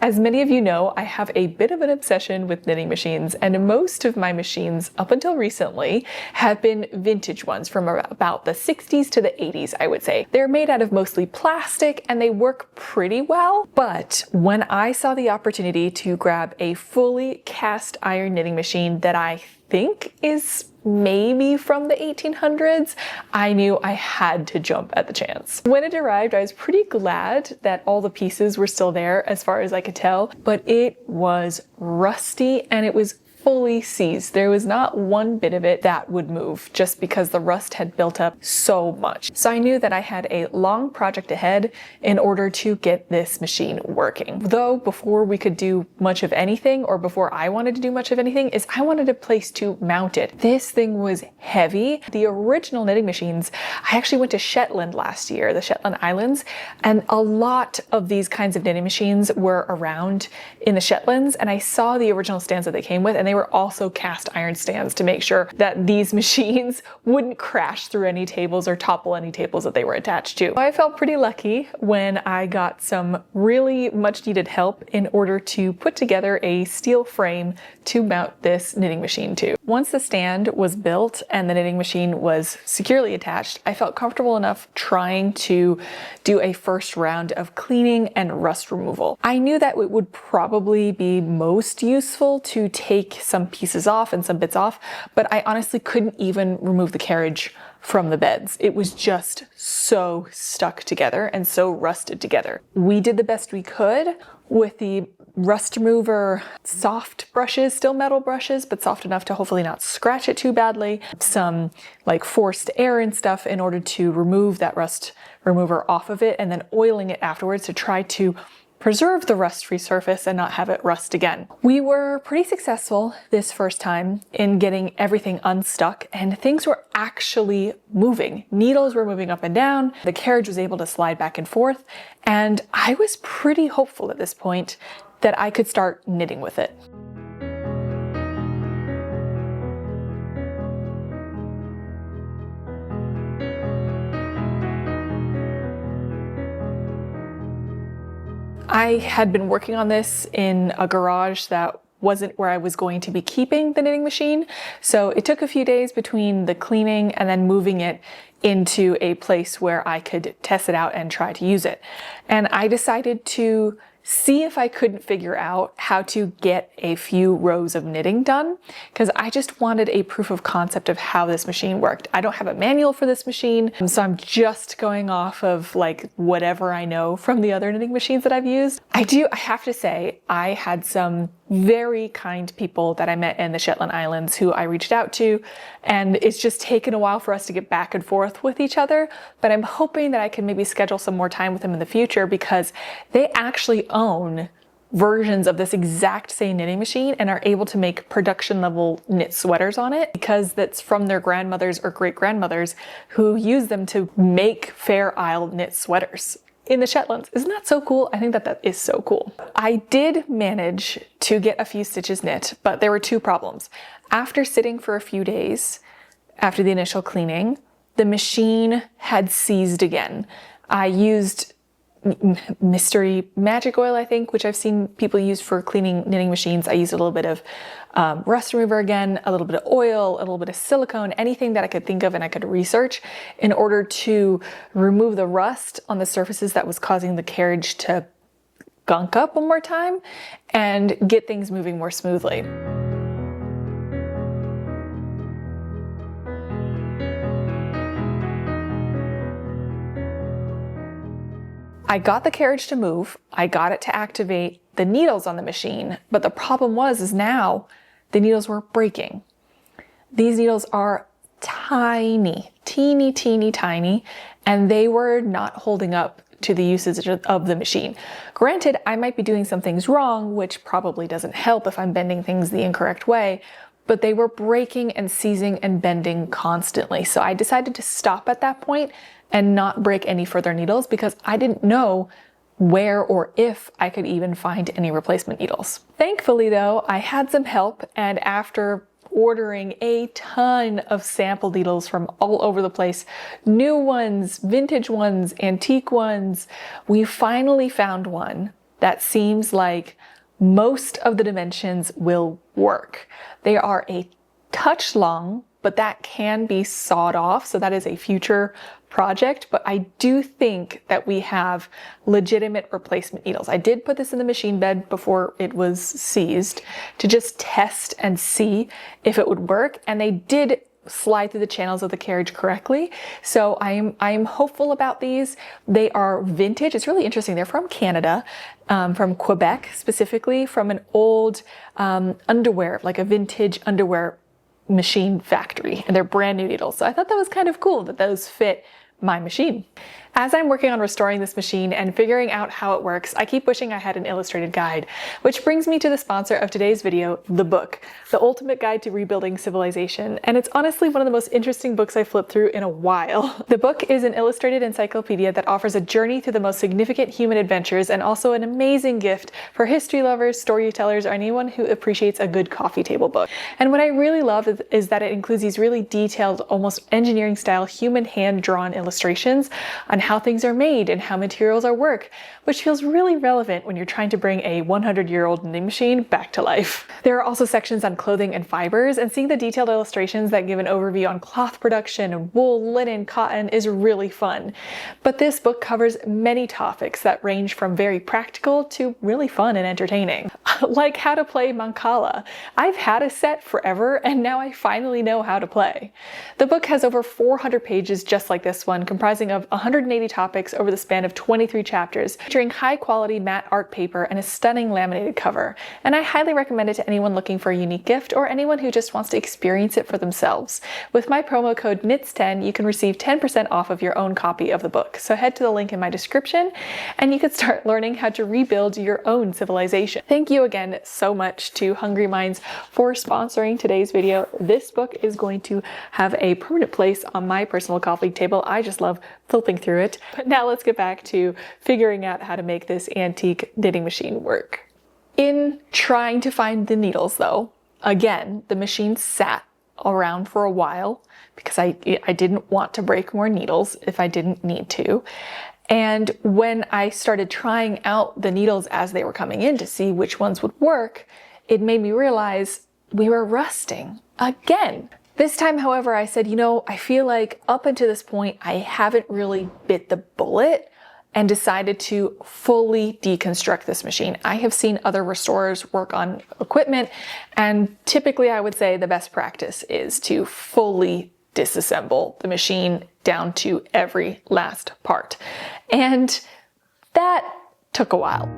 As many of you know, I have a bit of an obsession with knitting machines, and most of my machines up until recently have been vintage ones from about the 60s to the 80s, I would say. They're made out of mostly plastic and they work pretty well, but when I saw the opportunity to grab a fully cast iron knitting machine that I think is maybe from the 1800s, I knew I had to jump at the chance. When it arrived, I was pretty glad that all the pieces were still there as far as I could tell, but it was rusty and it was fully seized. There was not one bit of it that would move just because the rust had built up so much. So I knew that I had a long project ahead in order to get this machine working. Though before we could do much of anything, or before I wanted to do much of anything, is I wanted a place to mount it. This thing was heavy. The original knitting machines, I actually went to Shetland last year, the Shetland Islands, and a lot of these kinds of knitting machines were around in the Shetlands, and I saw the original stands that they came with, and they were also cast iron stands to make sure that these machines wouldn't crash through any tables or topple any tables that they were attached to. I felt pretty lucky when I got some really much needed help in order to put together a steel frame to mount this knitting machine to. Once the stand was built and the knitting machine was securely attached, I felt comfortable enough trying to do a first round of cleaning and rust removal. I knew that it would probably be most useful to take some pieces off and some bits off, but I honestly couldn't even remove the carriage from the beds. It was just so stuck together and so rusted together. We did the best we could with the rust remover soft brushes, still metal brushes, but soft enough to hopefully not scratch it too badly. Some like forced air and stuff in order to remove that rust remover off of it, and then oiling it afterwards to try to preserve the rust-free surface and not have it rust again. We were pretty successful this first time in getting everything unstuck, and things were actually moving. Needles were moving up and down, the carriage was able to slide back and forth, and I was pretty hopeful at this point that I could start knitting with it. I had been working on this in a garage that wasn't where I was going to be keeping the knitting machine. So it took a few days between the cleaning and then moving it into a place where I could test it out and try to use it. And I decided to see if I couldn't figure out how to get a few rows of knitting done, because I just wanted a proof of concept of how this machine worked. I don't have a manual for this machine, so I'm just going off of like whatever I know from the other knitting machines that I've used. I have to say, I had some very kind people that I met in the Shetland Islands who I reached out to, and it's just taken a while for us to get back and forth with each other, but I'm hoping that I can maybe schedule some more time with them in the future, because they actually own versions of this exact same knitting machine and are able to make production level knit sweaters on it, because that's from their grandmothers or great grandmothers who use them to make Fair Isle knit sweaters in the Shetlands. Isn't that so cool? I think that that is so cool. I did manage to get a few stitches knit, but there were two problems. After sitting for a few days after the initial cleaning, the machine had seized again. I used mystery magic oil, I think, which I've seen people use for cleaning knitting machines. I used a little bit of rust remover again, a little bit of oil, a little bit of silicone, anything that I could think of and I could research in order to remove the rust on the surfaces that was causing the carriage to gunk up one more time and get things moving more smoothly. I got the carriage to move, I got it to activate the needles on the machine, but the problem is now the needles were breaking. These needles are tiny, teeny, teeny, tiny, and they were not holding up to the usage of the machine. Granted, I might be doing some things wrong, which probably doesn't help if I'm bending things the incorrect way, but they were breaking and seizing and bending constantly. So I decided to stop at that point and not break any further needles, because I didn't know where or if I could even find any replacement needles. Thankfully though, I had some help, and after ordering a ton of sample needles from all over the place, new ones, vintage ones, antique ones, we finally found one that seems like most of the dimensions will work. They are a touch long, but that can be sawed off, so that is a future project, but I do think that we have legitimate replacement needles. I did put this in the machine bed before it was seized to just test and see if it would work, and they did slide through the channels of the carriage correctly. So I'm hopeful about these. They are vintage. It's really interesting. They're from Canada, from Quebec specifically, from an old underwear, like a vintage underwear machine factory, and they're brand new needles. So I thought that was kind of cool that those fit my machine. As I'm working on restoring this machine and figuring out how it works, I keep wishing I had an illustrated guide, which brings me to the sponsor of today's video, the book, The Ultimate Guide to Rebuilding Civilization. And it's honestly one of the most interesting books I flipped through in a while. The book is an illustrated encyclopedia that offers a journey through the most significant human adventures, and also an amazing gift for history lovers, storytellers, or anyone who appreciates a good coffee table book. And what I really love is that it includes these really detailed, almost engineering style, human hand-drawn illustrations on how things are made and how materials are worked, which feels really relevant when you're trying to bring a 100-year-old knitting machine back to life. There are also sections on clothing and fibers, and seeing the detailed illustrations that give an overview on cloth production and wool, linen, cotton is really fun. But this book covers many topics that range from very practical to really fun and entertaining. Like how to play Mancala. I've had a set forever, and now I finally know how to play. The book has over 400 pages just like this one, comprising of 180 topics over the span of 23 chapters, featuring high-quality matte art paper and a stunning laminated cover. And I highly recommend it to anyone looking for a unique gift or anyone who just wants to experience it for themselves. With my promo code KNITS10, you can receive 10% off of your own copy of the book. So head to the link in my description and you can start learning how to rebuild your own civilization. Thank you again so much to Hungry Minds for sponsoring today's video. This book is going to have a permanent place on my personal coffee table. I just love flipping through it. But now let's get back to figuring out how to make this antique knitting machine work. In trying to find the needles though, again, the machine sat around for a while because I didn't want to break more needles if I didn't need to. And when I started trying out the needles as they were coming in to see which ones would work, it made me realize we were rusting again. This time, however, I said, I feel like up until this point, I haven't really bit the bullet and decided to fully deconstruct this machine. I have seen other restorers work on equipment, and typically I would say the best practice is to fully disassemble the machine down to every last part. And that took a while.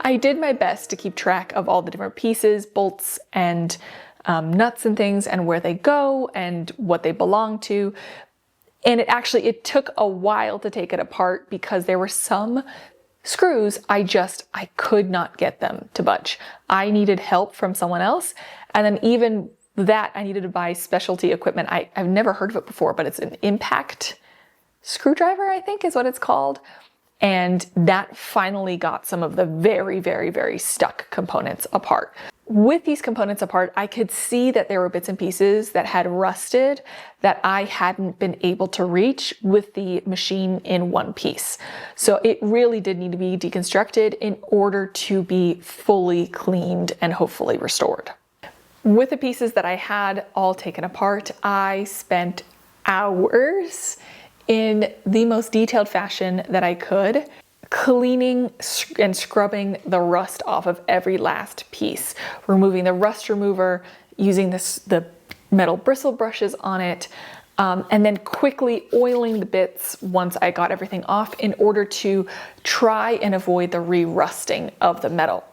I did my best to keep track of all the different pieces, bolts, and nuts and things, and where they go and what they belong to. And it took a while to take it apart because there were some screws I could not get them to budge. I needed help from someone else. And then even that, I needed to buy specialty equipment. I've never heard of it before, but it's an impact screwdriver, I think is what it's called. And that finally got some of the very, very, very stuck components apart. With these components apart, I could see that there were bits and pieces that had rusted that I hadn't been able to reach with the machine in one piece. So it really did need to be deconstructed in order to be fully cleaned and hopefully restored. With the pieces that I had all taken apart, I spent hours in the most detailed fashion that I could, cleaning and scrubbing the rust off of every last piece, removing the rust remover, using the metal bristle brushes on it, and then quickly oiling the bits once I got everything off in order to try and avoid the re-rusting of the metal.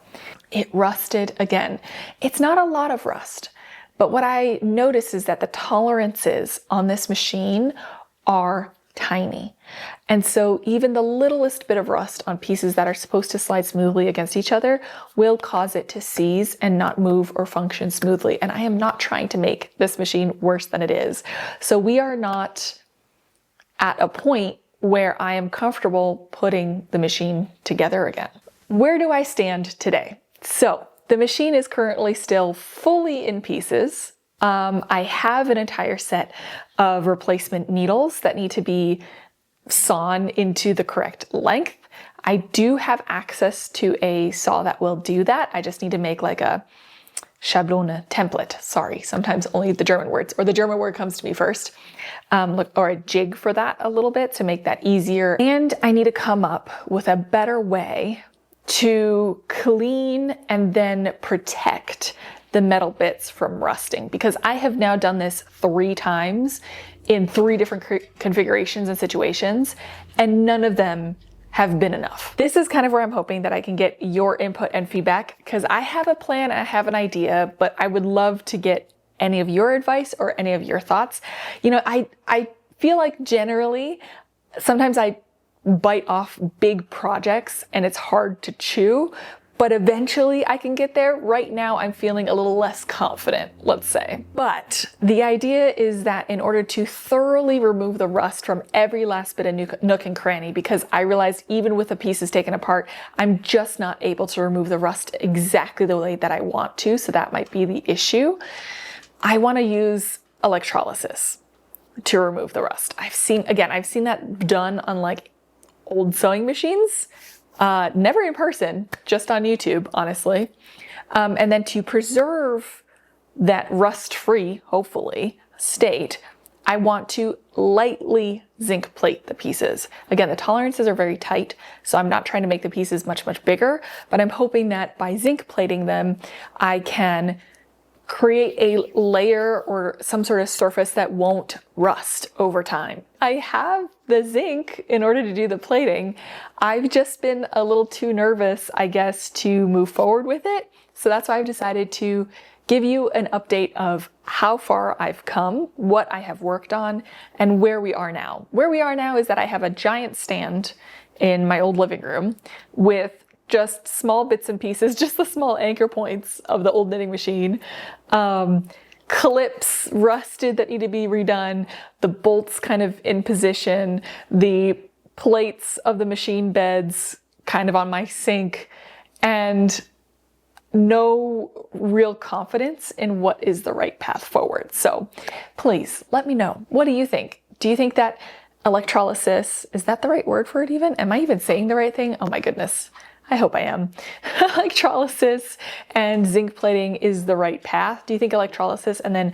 It rusted again. It's not a lot of rust, but what I notice is that the tolerances on this machine are tiny. And so even the littlest bit of rust on pieces that are supposed to slide smoothly against each other will cause it to seize and not move or function smoothly. And I am not trying to make this machine worse than it is. So we are not at a point where I am comfortable putting the machine together again. Where do I stand today? So the machine is currently still fully in pieces. I have an entire set of replacement needles that need to be sawn into the correct length. I do have access to a saw that will do that. I just need to make like a Schablone template. Sorry, sometimes only the German words, or the German word comes to me first. Or a jig for that a little bit to make that easier. And I need to come up with a better way to clean and then protect the metal bits from rusting, because I have now done this 3 times in 3 different configurations and situations, and none of them have been enough. This is kind of where I'm hoping that I can get your input and feedback, because I have a plan, I have an idea, but I would love to get any of your advice or any of your thoughts. You know, I feel like generally, sometimes I bite off big projects and it's hard to chew, but eventually I can get there. Right now I'm feeling a little less confident, let's say. But the idea is that in order to thoroughly remove the rust from every last bit of nook and cranny, because I realized even with the pieces taken apart, I'm just not able to remove the rust exactly the way that I want to, so that might be the issue. I want to use electrolysis to remove the rust. I've seen that done on like old sewing machines. Never in person, just on YouTube, honestly. And then to preserve that rust-free, hopefully, state, I want to lightly zinc plate the pieces. Again, the tolerances are very tight, so I'm not trying to make the pieces much, much bigger, but I'm hoping that by zinc plating them, I can create a layer or some sort of surface that won't rust over time. I have the zinc in order to do the plating. I've just been a little too nervous, I guess, to move forward with it. So that's why I've decided to give you an update of how far I've come, what I have worked on, and where we are now. Where we are now is that I have a giant stand in my old living room with just small bits and pieces, just the small anchor points of the old knitting machine, clips rusted that need to be redone, the bolts kind of in position, the plates of the machine beds kind of on my sink, and no real confidence in what is the right path forward. So please let me know. What do you think? Do you think that electrolysis, is that the right word for it even? Am I even saying the right thing? Oh my goodness. I hope I am. Electrolysis and zinc plating is the right path. Do you think electrolysis and then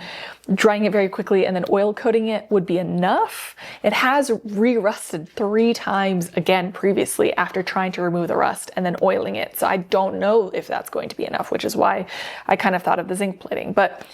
drying it very quickly and then oil coating it would be enough? It has re-rusted 3 times again previously after trying to remove the rust and then oiling it. So I don't know if that's going to be enough, which is why I kind of thought of the zinc plating. But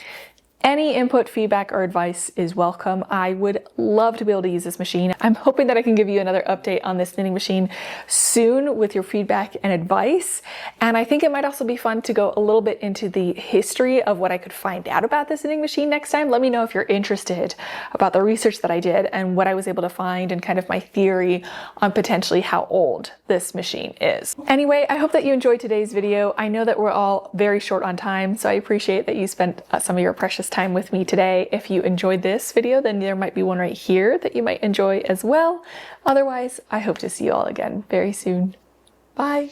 any input, feedback, or advice is welcome. I would love to be able to use this machine. I'm hoping that I can give you another update on this knitting machine soon with your feedback and advice. And I think it might also be fun to go a little bit into the history of what I could find out about this knitting machine next time. Let me know if you're interested about the research that I did and what I was able to find and kind of my theory on potentially how old this machine is. Anyway, I hope that you enjoyed today's video. I know that we're all very short on time, so I appreciate that you spent some of your precious time with me today. If you enjoyed this video, then there might be one right here that you might enjoy as well. Otherwise, I hope to see you all again very soon. Bye.